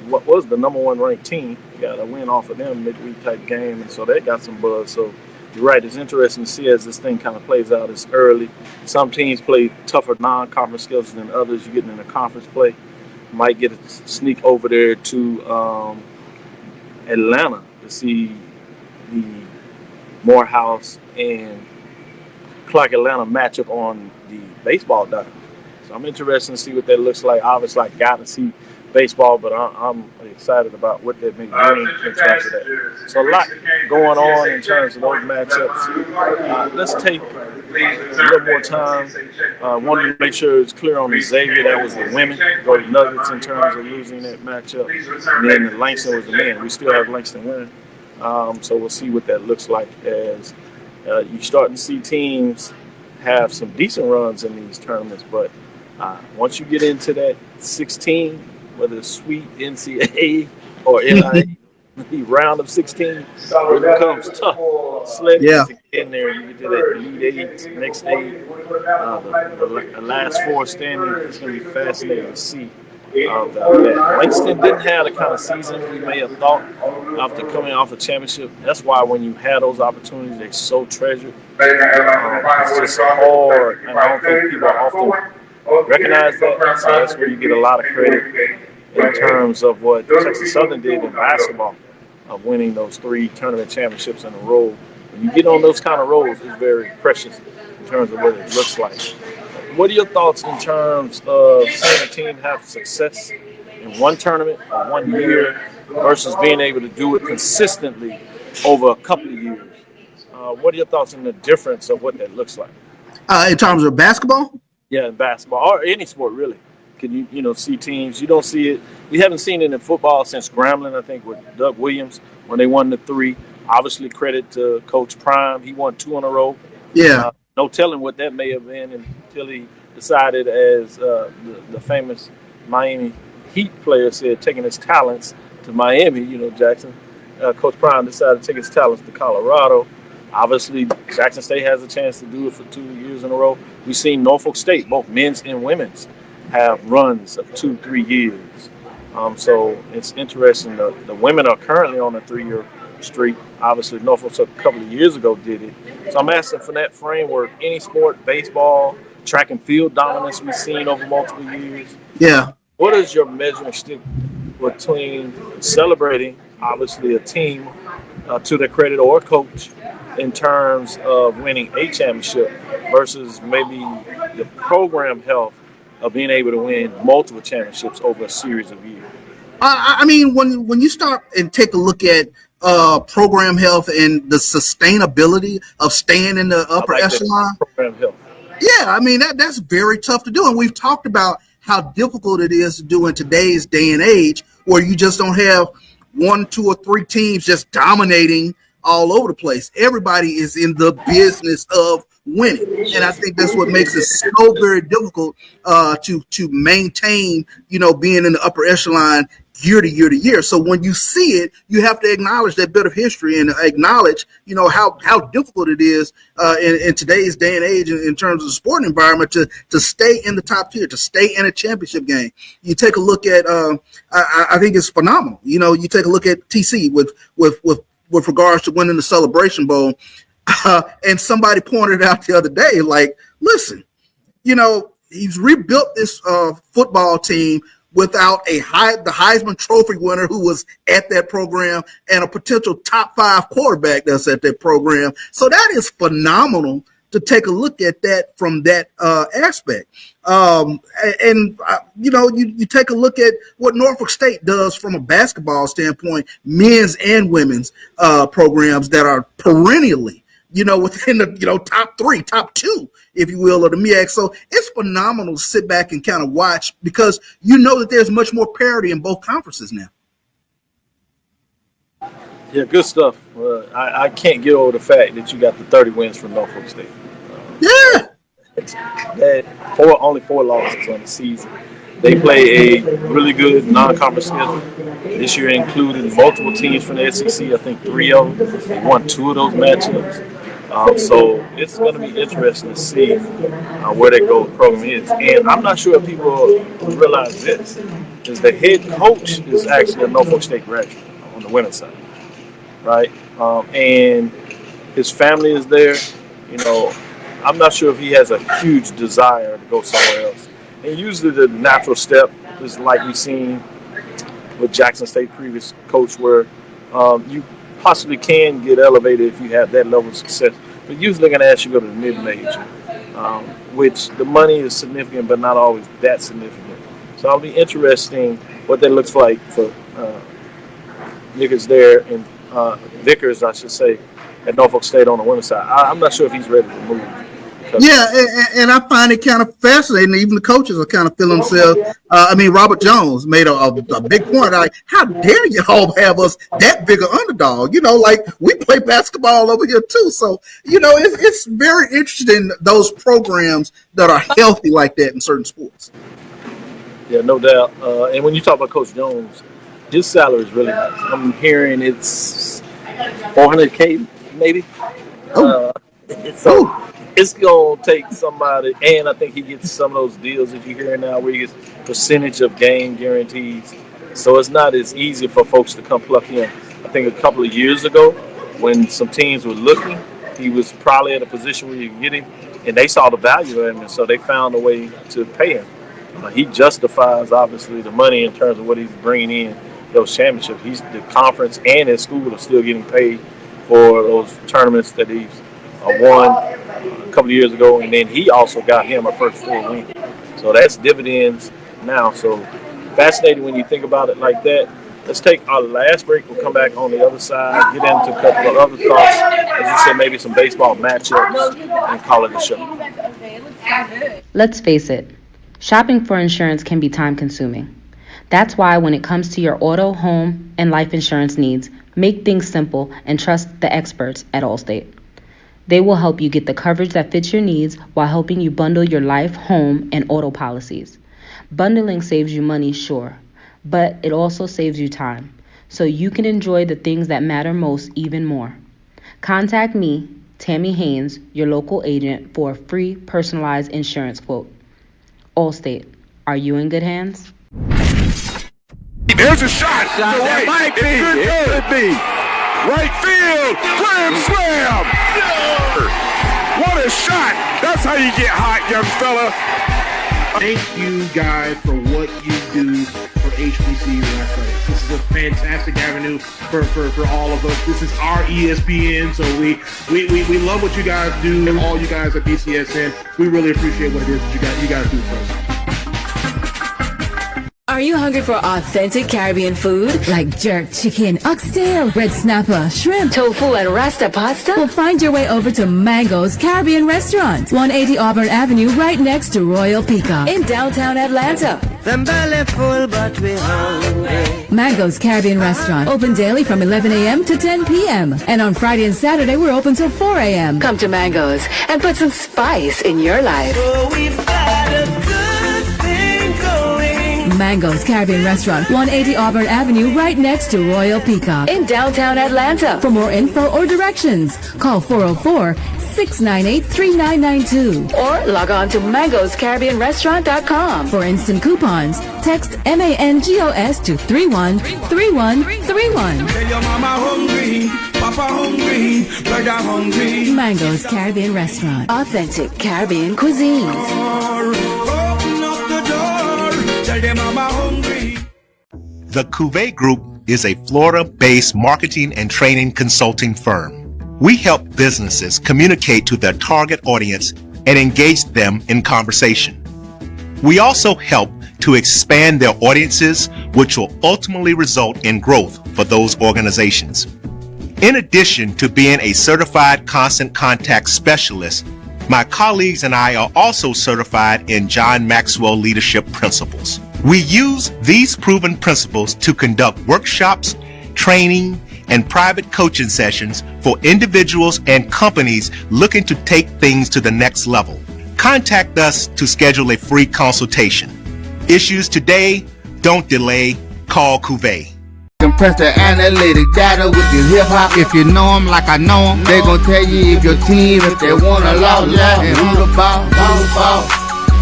what was the number 1 ranked team. Got a win off of them midweek type game, and so they got some buzz. So you're right, it's interesting to see as this thing kind of plays out. It's early. Some teams play tougher non-conference schedules than others. You're getting into conference play. Might get a sneak over there to Atlanta to see the Morehouse and Clark Atlanta matchup on the baseball diamond. So I'm interested to see what that looks like. Obviously, I got to see baseball, but I'm excited about what that may bring in terms of that. So a lot going on in terms of those matchups. Let's take a little more time. Wanted to make sure it's clear on Xavier. That was the women. Go to Nuggets in terms of losing that matchup. And then Langston was the men. We still have Langston winning. So we'll see what that looks like as you're starting to see teams have some decent runs in these tournaments. But once you get into that 16, whether it's sweet NCAA or NIA, the round of 16, it becomes tough. Sledding to get in there. You get to that Elite 8, next 8, the last 4 standing. It's going to be fascinating to see. Langston didn't have the kind of season we may have thought after coming off a championship. That's why when you have those opportunities, they're so treasured. It's just hard, and I don't think people often recognize that. So that's where you get a lot of credit in terms of what Texas Southern did in basketball, of winning those 3 tournament championships in a row. When you get on those kind of rolls, it's very precious in terms of what it looks like. What are your thoughts in terms of seeing a team have success in one tournament or 1 year versus being able to do it consistently over a couple of years? What are your thoughts on the difference of what that looks like? In terms of basketball? Yeah, in basketball or any sport really. Can you see teams? You don't see it. We haven't seen it in football since Grambling, I think, with Doug Williams when they won the 3. Obviously, credit to Coach Prime. He won 2 in a row. Yeah. No telling what that may have been until he decided, as the famous Miami Heat player said, taking his talents to Miami. Jackson. Coach Prime decided to take his talents to Colorado. Obviously, Jackson State has a chance to do it for 2 years in a row. We've seen Norfolk State, both men's and women's, have runs of 2-3 years. So it's interesting. The women are currently on a 3-year streak. Obviously, Norfolk a couple of years ago did it. So I'm asking for that framework. Any sport, baseball, track and field dominance we've seen over multiple years. Yeah. What is your measuring stick between celebrating, obviously, a team to their credit or a coach in terms of winning a championship versus maybe the program health of being able to win multiple championships over a series of years? I mean, when you start and take a look at program health and the sustainability of staying in the upper echelon, program health. Yeah, I mean that's very tough to do, and we've talked about how difficult it is to do in today's day and age, where you just don't have 1, 2, or 3 teams just dominating all over the place. Everybody is in the business of winning, and I think that's what makes it so very difficult to maintain, being in the upper echelon year to year to year. So when you see it, you have to acknowledge that bit of history and acknowledge, how difficult it is in today's day and age in terms of the sporting environment to stay in the top tier, to stay in a championship game. You take a look at, I think it's phenomenal. You take a look at TC with regards to winning the Celebration Bowl, and somebody pointed out the other day, like, listen, he's rebuilt this football team without the Heisman Trophy winner who was at that program and a potential top 5 quarterback that's at that program. So that is phenomenal to take a look at that from that aspect. You take a look at what Norfolk State does from a basketball standpoint, men's and women's programs that are perennially, within the top 3, top 2, if you will, of the MEAC. So it's phenomenal to sit back and kind of watch, because that there's much more parity in both conferences now. Yeah, good stuff. I can't get over the fact that you got the 30 wins from Norfolk State. Yeah. Only 4 losses on the season. They play a really good non-conference schedule. This year included multiple teams from the SEC. I think 3 of them. They won 2 of those matchups. So it's going to be interesting to see where that gold program is. And I'm not sure if people realize this, is the head coach is actually a Norfolk State graduate on the women's side, right? And his family is there. I'm not sure if he has a huge desire to go somewhere else. And usually the natural step is like we've seen with Jackson State previous coach, where you possibly can get elevated if you have that level of success. But usually they're going to ask you to go to the mid-major, which the money is significant but not always that significant. So it'll be interesting what that looks like for Vickers there, and Vickers, I should say, at Norfolk State on the women's side. I'm not sure if he's ready to move. Yeah, and I find it kind of fascinating. Even the coaches are kind of feeling themselves. Robert Jones made a big point. Like, how dare you all have us that big an underdog? Like, we play basketball over here too. So, it's very interesting, those programs that are healthy like that in certain sports. Yeah, no doubt. And when you talk about Coach Jones, his salary is really nice. I'm hearing it's $400K maybe. It's going to take somebody, and I think he gets some of those deals that you hear now where he gets percentage of game guarantees. So it's not as easy for folks to come pluck in. I think a couple of years ago, when some teams were looking, he was probably at a position where you can get him, and they saw the value in him, and so they found a way to pay him. He justifies, obviously, the money in terms of what he's bringing in those championships. The conference and his school are still getting paid for those tournaments that he's won a couple of years ago, and then he also got him a first 4 win. So that's dividends now. So fascinating when you think about it like that. Let's take our last break. We'll come back on the other side, get into a couple of other thoughts. As you said, maybe some baseball matchups, and call it a show. Let's face it, shopping for insurance can be time-consuming. That's why when it comes to your auto, home, and life insurance needs, make things simple and trust the experts at Allstate. They will help you get the coverage that fits your needs while helping you bundle your life, home, and auto policies. Bundling saves you money, sure, but it also saves you time, so you can enjoy the things that matter most even more. Contact me, Tammy Haynes, your local agent, for a free personalized insurance quote. Allstate, are you in good hands? There's a shot. Right. Might be. It could be. Right field. Grand slam. What a shot. That's how you get hot, young fella. Thank you guys for what you do for HBCU athletics. This is a fantastic avenue for all of us. This is our ESPN, so we love what you guys do. All you guys at BCSN, we really appreciate what it is that you guys do for us. Are you hungry for authentic Caribbean food like jerk chicken, oxtail, red snapper, shrimp, tofu, and rasta pasta? Well, find your way over to Mango's Caribbean Restaurant, 180 Auburn Avenue, right next to Royal Peacock in downtown Atlanta. Them belly full, but we hungry. Mango's Caribbean Restaurant, open daily from 11 a.m. to 10 p.m. And on Friday and Saturday, we're open till 4 a.m. Come to Mango's and put some spice in your life. Oh, we've got a good thing going. Mango's Caribbean Restaurant, 180 Auburn Avenue, right next to Royal Peacock in downtown Atlanta. For more info or directions, call 404-698-3992 or log on to mangoscaribbeanrestaurant.com. For instant coupons, text MANGOS to 313131. Tell your mama hungry, papa hungry, brother hungry. Mango's Caribbean Restaurant, authentic Caribbean cuisines. Open up the door, tell them mama hungry. The Cuvée Group is a Florida-based marketing and training consulting firm. We help businesses communicate to their target audience and engage them in conversation. We also help to expand their audiences, which will ultimately result in growth for those organizations. In addition to being a certified constant contact specialist, my colleagues and I are also certified in John Maxwell Leadership Principles. We use these proven principles to conduct workshops, training, and private coaching sessions for individuals and companies looking to take things to the next level. Contact us to schedule a free consultation. Issues today, don't delay, call Cuvée. Compress the analytic data with your hip hop. If you know them like I know them, they gon' tell you if your team, if they want a lot, and who the ball.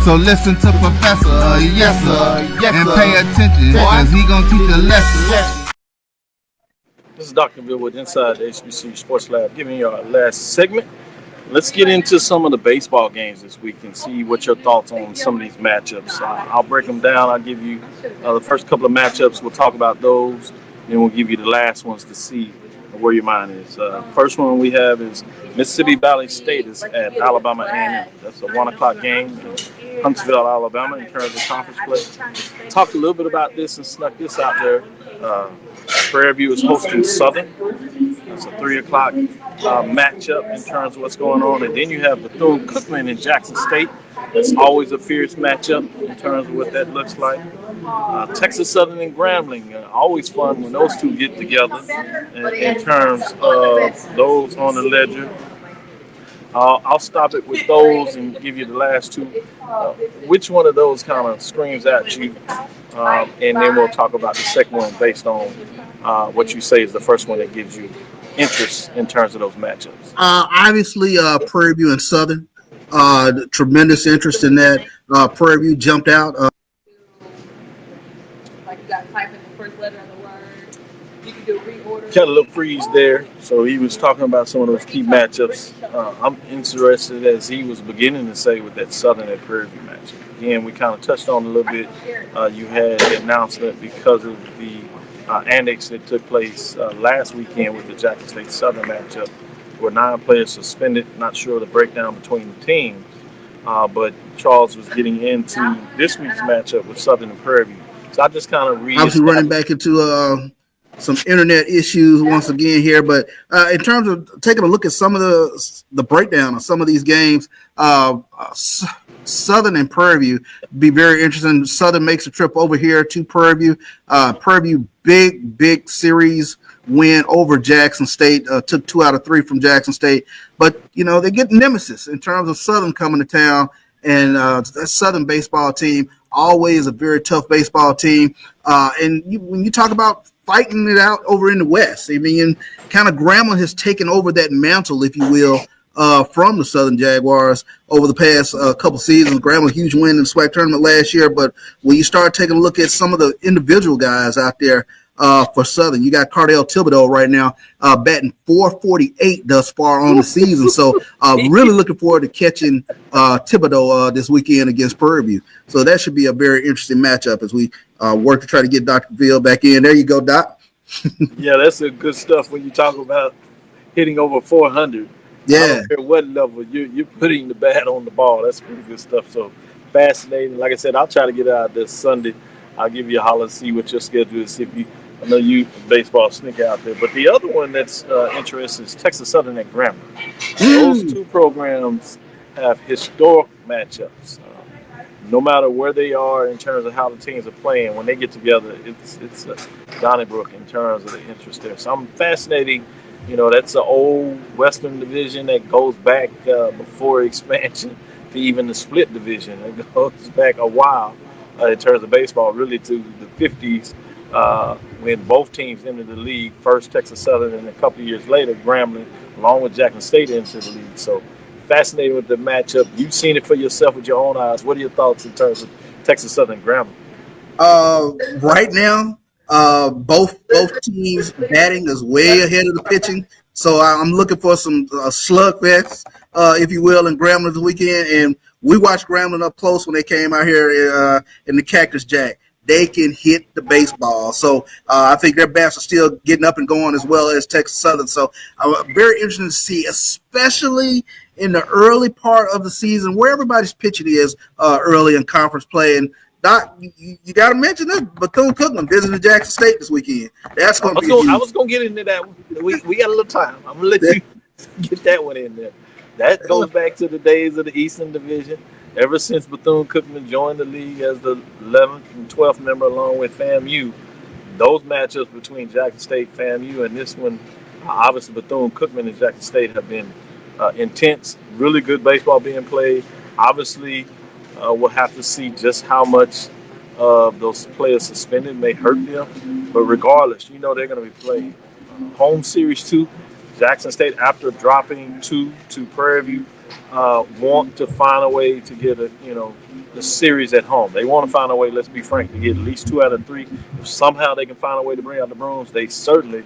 So listen to Professor, yes sir, and pay attention, cause he gon' teach a lesson. This is Dr. Bill with Inside the HBCU Sports Lab, giving you our last segment. Let's get into some of the baseball games this week and see what your thoughts on some of these matchups. I'll break them down. I'll give you the first couple of matchups. We'll talk about those. Then we'll give you the last ones to see where your mind is. First one we have is Mississippi Valley State is at Alabama A&M. That's a 1 o'clock game in Huntsville, Alabama, in terms of conference play. Talked a little bit about this and snuck this out there. Prairie View is hosting Southern. It's a 3 o'clock matchup in terms of what's going on. And then you have Bethune-Cookman in Jackson State. It's always a fierce matchup in terms of what that looks like. Texas Southern and Grambling, always fun when those two get together in terms of those on the ledger. I'll stop it with those and give you the last two. Which one of those kind of screams at you? And then we'll talk about the second one based on what you say is the first one that gives you interest in terms of those matchups. Obviously, Prairie View and Southern. Tremendous interest in that. Prairie View jumped out. Like you got to type in the first letter of the word. You can do a reorder. Kind of a little freeze there. So he was talking about some of those key matchups. I'm interested, as he was beginning to say, with that Southern and Prairie View matchup. Again, we kind of touched on a little bit. You had the announcement because of the annex that took place last weekend with the Jackson State Southern matchup, where 9 players suspended. Not sure of the breakdown between the teams, but Charles was getting into this week's matchup with Southern and Prairie View. So I just kind of obviously running back into some internet issues once again here, but in terms of taking a look at some of the breakdown of some of these games, Southern and Prairie View be very interesting. Southern makes a trip over here to Prairie View. Prairie View big series win over Jackson State. Took 2 out of 3 from Jackson State, but they get nemesis in terms of Southern coming to town, and that Southern baseball team always a very tough baseball team. And when you talk about fighting it out over in the West, I mean, kind of Grambling has taken over that mantle, if you will, from the Southern Jaguars over the past couple seasons. Grambling, huge win in the SWAC tournament last year, but when you start taking a look at some of the individual guys out there, for Southern. You got Cardell Thibodeau right now batting .448 thus far on the season. So really looking forward to catching Thibodeau this weekend against Prairie View. So that should be a very interesting matchup as we work to try to get Dr. Ville back in. There you go, Doc. Yeah, that's a good stuff when you talk about hitting over 400. Yeah. I don't care what level you're putting the bat on the ball. That's pretty good stuff. So fascinating. Like I said, I'll try to get out this Sunday. I'll give you a holler and see what your schedule is. If you, I know you baseball sneak out there. But the other one that's interesting is Texas Southern at Grambling. Those two programs have historic matchups. No matter where they are in terms of how the teams are playing, when they get together, it's Donnybrook in terms of the interest there. So I'm fascinating. You know, that's an old Western division that goes back before expansion to even the split division. It goes back a while in terms of baseball, really to the 50s when both teams entered the league. First Texas Southern, and a couple of years later, Grambling, along with Jackson State, entered the league. So fascinating with the matchup. You've seen it for yourself with your own eyes. What are your thoughts in terms of Texas Southern Grambling? Right now, both teams batting is way ahead of the pitching. So I'm looking for some slugfest, if you will, in Grambling this weekend. And we watched Grambling up close when they came out here in the Cactus Jack. They can hit the baseball. So I think their bats are still getting up and going as well as Texas Southern. So I'm very interested to see, especially in the early part of the season where everybody's pitching is early in conference play. And Doc, you got to mention this. Bethune-Cookman visiting Jackson State this weekend. That's going to be huge. I was going to get into that one. We got a little time. I'm going to let you get that one in there. That goes back to the days of the Eastern Division. Ever since Bethune-Cookman joined the league as the 11th and 12th member along with FAMU, those matchups between Jackson State, FAMU, and this one, obviously Bethune-Cookman and Jackson State have been intense, really good baseball being played. Obviously, we'll have to see just how much of those players suspended may hurt them. But regardless, you know they're going to be playing home series 2. Jackson State, after dropping 2 to Prairie View, want to find a way to get the series at home. They want to find a way, let's be frank, to get at least 2 out of 3. If somehow they can find a way to bring out the brooms, they certainly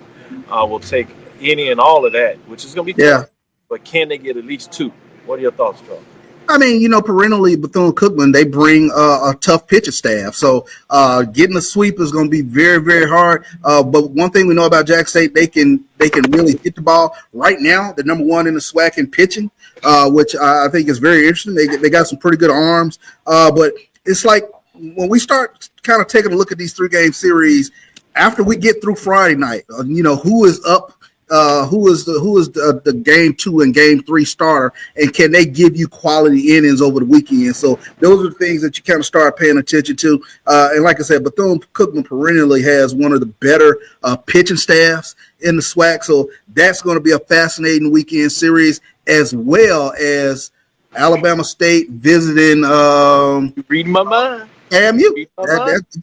will take any and all of that, which is going to be tough. But can they get at least 2? What are your thoughts, Charles? I mean, perennially Bethune-Cookman, they bring a tough pitching staff. So getting a sweep is going to be very, very hard. But one thing we know about Jackson State, they can really hit the ball. Right now, they're number 1 in the SWAC in pitching, which I think is very interesting. They got some pretty good arms. But it's like when we start kind of taking a look at these 3-game series, after we get through Friday night, who is up? Who is the game 2 and game 3 starter, and can they give you quality innings over the weekend? So those are the things that you kind of start paying attention to. And like I said, Bethune-Cookman perennially has one of the better pitching staffs in the SWAC. So that's going to be a fascinating weekend series, as well as Alabama State visiting. Reading my mind. FAMU.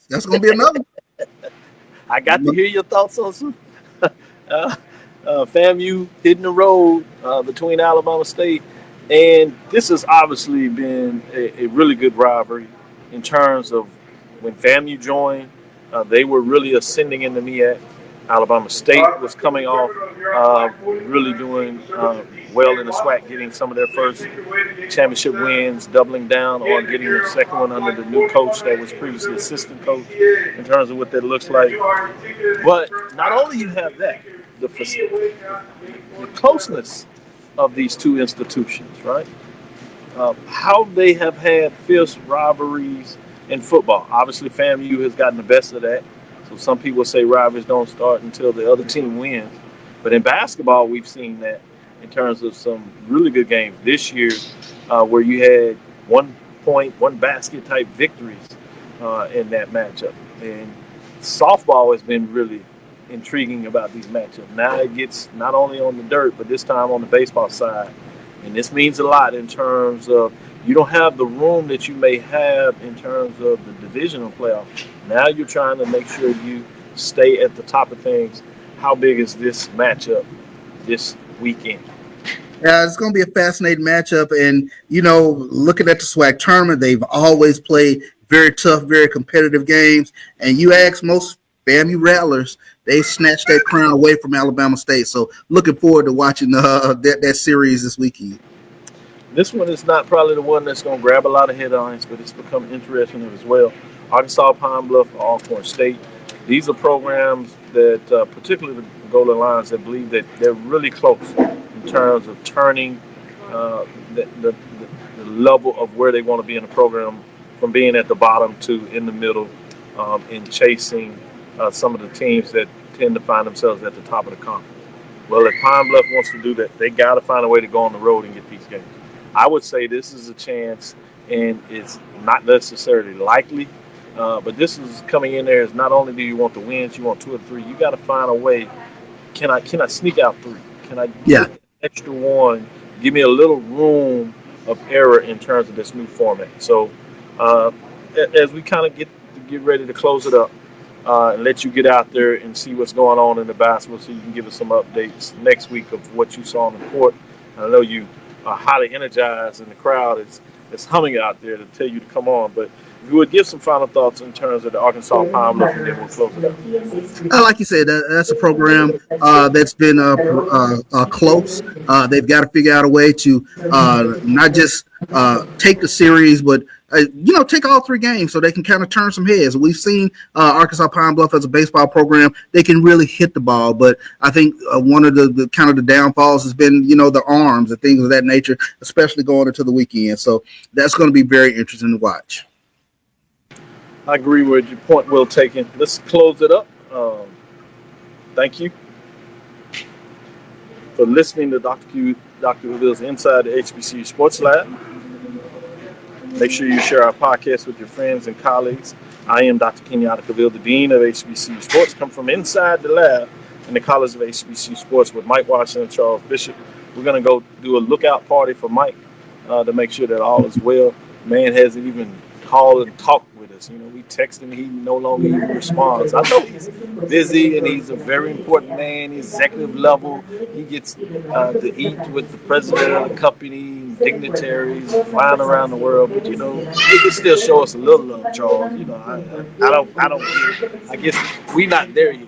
That's going to be another. I got to hear your thoughts on some. FAMU hitting the road between Alabama State, and this has obviously been a really good rivalry in terms of when FAMU joined, they were really ascending in the MEAC. Alabama State was coming off, really doing well in the SWAC, getting some of their first championship wins, doubling down on getting their second one under the new coach that was previously assistant coach in terms of what that looks like. But not only you have that, the closeness of these two institutions, right? How they have had fierce rivalries in football. Obviously, FAMU has gotten the best of that. So some people say rivalries don't start until the other team wins. But in basketball, we've seen that in terms of some really good games this year where you had 1 point, 1 basket type victories in that matchup. And softball has been really intriguing about these matchups. Now it gets not only on the dirt, but this time on the baseball side. And this means a lot in terms of you don't have the room that you may have in terms of the divisional playoff. Now you're trying to make sure you stay at the top of things. How big is this matchup this weekend? Yeah, it's going to be a fascinating matchup. And, looking at the SWAC tournament, they've always played very tough, very competitive games. And you ask most FAMU Rattlers, they snatched that crown away from Alabama State. So looking forward to watching that series this weekend. This one is not probably the one that's going to grab a lot of headlines, but it's become interesting as well. Arkansas, Pine Bluff, Alcorn State. These are programs that, particularly the Golden Lions, that believe that they're really close in terms of turning the level of where they want to be in the program from being at the bottom to in the middle, and chasing some of the teams that tend to find themselves at the top of the conference. Well, if Pine Bluff wants to do that, they got to find a way to go on the road and get these games. I would say this is a chance, and it's not necessarily likely, but this is coming in there as not only do you want the wins, you want 2 or 3. You got to find a way. Can I sneak out 3? Can I get an extra 1? Give me a little room of error in terms of this new format. So as we kind of get ready to close it up and let you get out there and see what's going on in the basketball, so you can give us some updates next week of what you saw on the court. I know you are highly energized, and the crowd is humming out there to tell you to come on. But if you would give some final thoughts in terms of the Arkansas Pine Bluff, and then we'll close it out. Like you said, that's a program that's been close. They've got to figure out a way to not just take the series, but take all 3 games so they can kind of turn some heads. We've seen Arkansas Pine Bluff as a baseball program. They can really hit the ball, but I think one of the kind of the downfalls has been, the arms and things of that nature, especially going into the weekend. So that's going to be very interesting to watch. I agree with your point well taken. Let's close it up. Thank you for listening to Dr. CAVIL'S Inside the HBCU Sports Lab. Make sure you share our podcast with your friends and colleagues. I am Dr. Kenyatta CAVIL, the Dean of HBCU Sports. Come from inside the lab in the College of HBCU Sports with Mike Washington and Charles Bishop. We're going to go do a lookout party for Mike to make sure that all is well. Man hasn't even called and talked with us. We text him, he no longer even responds. I know he's busy and he's a very important man, executive level. He gets to eat with the president of the company, dignitaries, flying around the world. But he can still show us a little love, Charles. I don't get it. I guess we not there yet.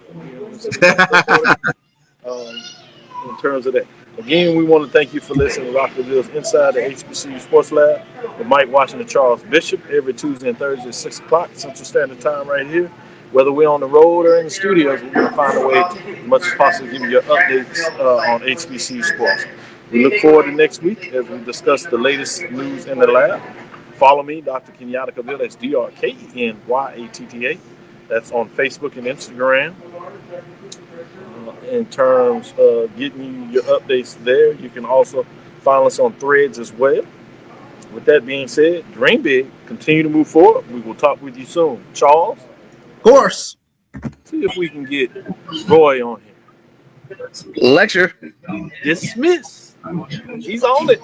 In terms of that. Again, we want to thank you for listening to Dr. CAVIL'S Inside the HBCU Sports Lab with Mike Washington, Charles Bishop, every Tuesday and Thursday at 6 o'clock Central Standard Time right here. Whether we're on the road or in the studios, we're going to find a way to, as much as possible, give you your updates on HBCU sports. We look forward to next week as we discuss the latest news in the lab. Follow me, Dr. Kenyatta CAVIL, that's DrKenyatta. That's on Facebook and Instagram. In terms of getting you your updates there, you can also follow us on Threads as well. With that being said, dream big, continue to move forward. We will talk with you soon. Charles? Of course. See if we can get Roy on here. Lecture. Dismiss. He's on it.